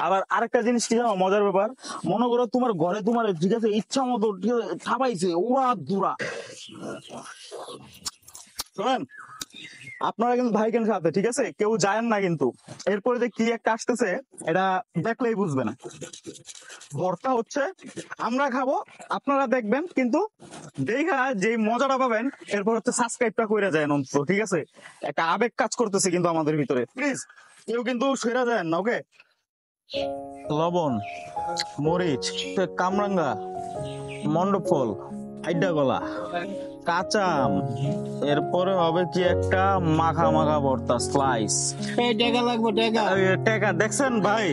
আবার আরেকটা জিনিস কি জানো মজার ব্যাপার, মনে করো তোমার ঘরে তোমার ঠিক আছে ইচ্ছা মতো ঠাপাইছে ওরা দুরা, শোনেন আপনারা কিন্তু ভাইকেন সাথে ঠিক আছে, কেউ যায় না কিন্তু এরপরে যে কি একটা আসতেছে এটা দেখলেই বুঝবে না। ভর্তা হচ্ছে আমরা খাবো আপনারা দেখবেন, কিন্তু দেখা যে মজাটা পাবেন এরপর হচ্ছে সাবস্ক্রাইবটা করে যায় অন্তত, ঠিক আছে? একটা আবেগ কাজ করতেছে কিন্তু আমাদের ভিতরে, প্লিজ কেউ কিন্তু সেরা যায় না। ওকে, লবণ, মরিচ, কামরাঙ্গা, মন্ডফল, আইডা গলা, কাঁচা আম, এরপরে হবে কি একটা মাখা মাখা ভর্তা স্লাইস। টাকা লাগবো টাকা। টাকা দেখছেন ভাই,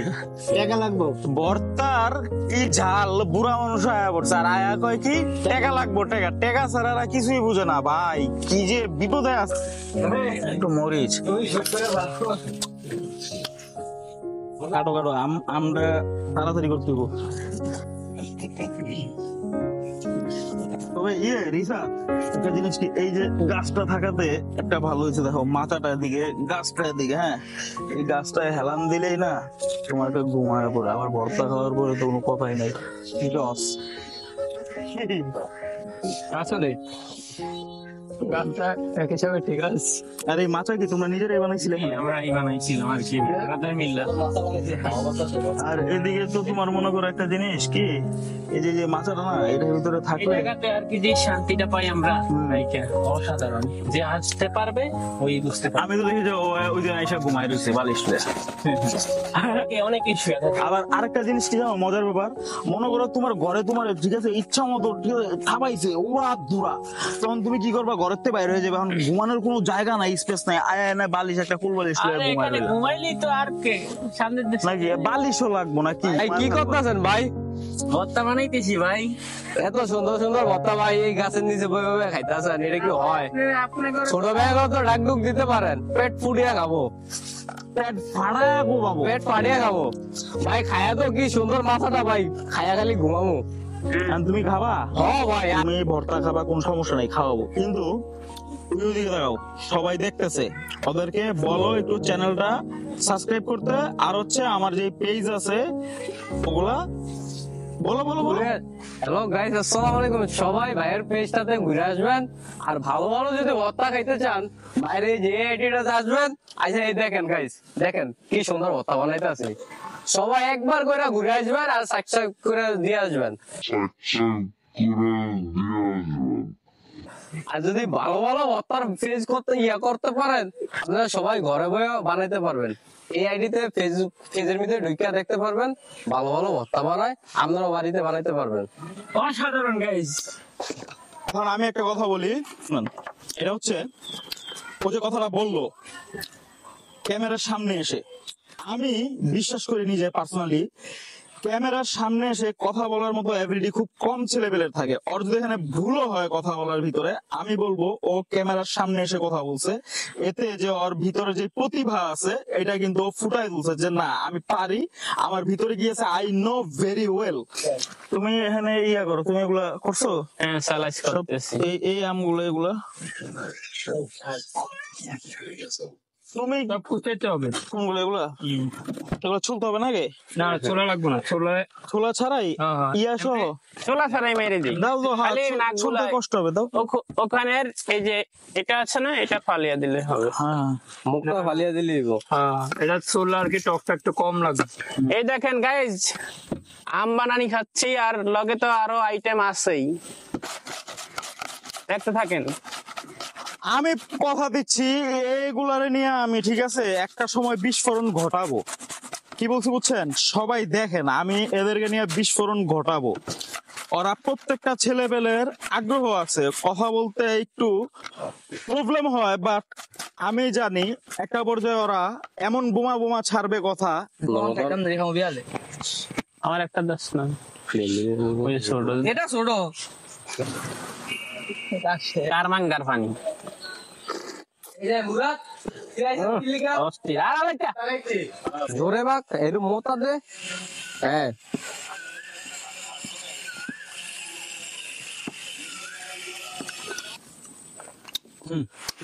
টাকা লাগবো। ভর্তার কি ঝাল, বুড়া মানুষ আয়া পড়ছে আর আয়া কয় কি টাকা লাগবো টাকা, টাকা ছাড়া আর কিছুই বুঝে না ভাই, কি যে বিপদে আছে। একটু মরিচ কাটো কাটো, আমরা তাড়াতাড়ি করতে হইব। তবে রিসা একটা জিনিস কি, এই যে গাছটা থাকাতে একটা ভালো হয়েছে, দেখো মাথাটার দিকে গাছটার দিকে, হ্যাঁ এই গাছটায় হেলান দিলেই না তোমার একটা ঘুমায় পড়ে, আবার ভর্তা খাওয়ার পরে তো কোনো কথাই নাই। রস আসলে গানটা এক হিসাবে ঠিক আছে। আর এই মাচা কি তোমরা নিজেরাই বানাইছিলে? আমরাই বানাইছিলাম আর কি, রাতের মিল্লা। আর এদিকে তো তোমার মনে করো একটা জিনিস কি, এই যে মাচাটা না এটার ভিতরে এই থাকলে জায়গাতে আর কি যে শান্তিটা পাই আমরা, অসাধারণ। যে আসতে পারবে ওই বুঝতে পারবে। আমি তো দেখি যে ওই দিন আইসা ঘুমাই রয়েছে বালিশ লয়ে। অনেক কিছু আছে। আবার আরেকটা জিনিস কি জানো মজার ব্যাপার, মনে করো তোমার ঘরে তোমার ঠিক আছে ইচ্ছা মতো থাবাইছে ওরা দুরা, তখন তুমি কি করবা? ঘরের থেকে বাইরে হয়ে যাবে, এখন ঘুমানোর কোনো জায়গা নাই, স্পেস নাই, আয় না বালিশ একটা ফুল বালিশ লয়ে ঘুমাই রইলা। ঘুমাইলেই তো আর কে সামনের দেশে নাকি বালিশও লাগবো নাকি? কি করতেছেন ভাই? ভর্তা বানাইতেছি ভাই। এত সুন্দর সুন্দর ভর্তা ভাই এই গাছের নিচে বয়ে বয়ে খাইতেছেন, এটা কি হয়? আপনাদের ছোট ব্যাগ তো ডাক ডুক দিতে পারেন, পেট ফুটিয়ে খাবো, পেট ফাড়ায় ঘুমাবো। পেট ফাটিয়ে খাবো ভাই। খায়া তো কি সুন্দর মাথাটা ভাই, খায়া খালি ঘুমাবো। আর তুমি খাবা? হ ভাই। তুমি ভর্তা খাবা, কোন সমস্যা নাই, খাওয়াবো, কিন্তু তুমি ওদিকে দেখাও সবাই দেখতেছে, ওদেরকে বলো একটু চ্যানেলটা সাবস্ক্রাইব করতে, আর হচ্ছে আমার যে পেজ আছে ওগুলা বলো বলো বলো। হ্যালো গাইস, আসসালামু আলাইকুম। সবাই ভাইয়ের পেজটাতে ঘুরে আসবেন, আর ভালো ভালো যদি ভর্তা খাইতে চান বাইরে যে আইডিটাতে আসবেন। আচ্ছা এই দেখেন গাইস, দেখেন কি সুন্দর ভর্তা বানাইতে আছে। সবাই একবার করে ঘুরে আসবেন আর সাবস্ক্রাইব করে দিয়ে আসবেন। আর যদি ভালো ভালো ভর্তার পেজ করতে পারেন, আপনারা সবাই ঘরে বসে বানাইতে পারবেন। এই আইডিতে পেজের মধ্যে ঢুকিয়ে দেখতে পারবেন, ভালো ভালো ভর্তা বানায়, আপনারা বাড়িতে বানাইতে পারবেন। অসাধারণ গাইস। এখন আমি একটা কথা বলি শুনুন, এটা হচ্ছে ও যে কথাটা বললো ক্যামেরার সামনে এসে, আমি বিশ্বাস করি নিজে পার্সোনালি ক্যামেরার সামনে এসে কথা বলার মতো অ্যাবিলিটি খুব কম ছেলেপেলের থাকে। ওর যদি এখানে ভুলও হয় কথা বলার ভিতরে, আমি বলবো ও ক্যামেরার সামনে এসে কথা বলছে, এতে যে ওর ভিতরে যে প্রতিভা আছে এটা কিন্তু ও ফুটাই তুলছে যে না আমি পারি, আমার ভিতরে গিয়েছে, আই নো ভেরি ওয়েল। তুমি এখানে ইয়া করো, তুমি এগুলা করছো? হ্যাঁ সালাস করতেছি। এই আমগুলো এগুলা তুমি ফুটাইতে হবে। কোনগুলো এগুলা? এগুলা ছুলতে হবে নাকি? না ছোলা লাগবে না, ছোলা ছোলা ছাড়াই ইয়া সহ? ছোলা ছাড়াই মেরে দিই। দাও দাও, হাত খালি ছুলতে নাকগুলা- কষ্ট হবে, দাও। ওখানের এই যে এটা আছে না, এটা ফালিয়ে দিলে হবে। হ্যাঁ মুখটা ফালিয়ে দিলে দিব। হ্যাঁ এটা ছোলা আর কি টকটা একটু কম লাগবে। এই দেখেন গাইজ, আম বানানি খাচ্ছি আর লগে তো আরো আইটেম আছেই, দেখতে থাকেন। আমি কথা দিচ্ছি এইগুলারে নিয়ে আমি ঠিক আছে একটা সময় বিস্ফোরণ ঘটাবো। কি বলছি বুঝছেন? সবাই দেখেন আমি এদেরকে নিয়ে বিস্ফোরণ ঘটাবো। ওরা প্রত্যেকটা ছেলেপেলের আগ্রহ আছে, কথা বলতে একটু প্রবলেম হয়, বাট আমি জানি একটা পর্যায়ে ওরা এমন বোমা বোমা ছাড়বে কথা। আমার একটা দাস না, ওই ছোট এটা ছোট কারমাঙ্গার পানি অস্থির। আর আরেকটা জোরে বাক এরকম মোতা দে। হ্যাঁ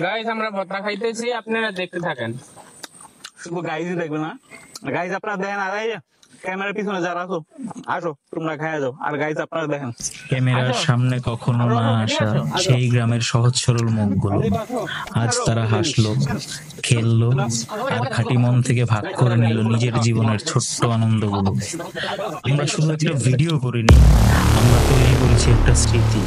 গাইস আমরা ভর্তা খাইতেছি, আপনারা দেখতে থাকেন। শুধু গাইজই দেখবে না, গাইজ আপনারা দেখেন, আর এই ক্যামেরার পিছনে যারা আছো, আসো তোমরা খাইয়া যাও। আর গাইজ আপনারা দেখেন, ক্যামেরার সামনে কখনো না আসা সেই গ্রামের সহজ সরল মুখগুলো আজ তারা হাসলো, খেললো, আর খাঁটি মন থেকে ভাগ করে নিল নিজের জীবনের ছোট্ট আনন্দগুলো। আমরা শুধু একটা ভিডিও করিনি, আমরা তৈরি করেছি একটা স্মৃতি।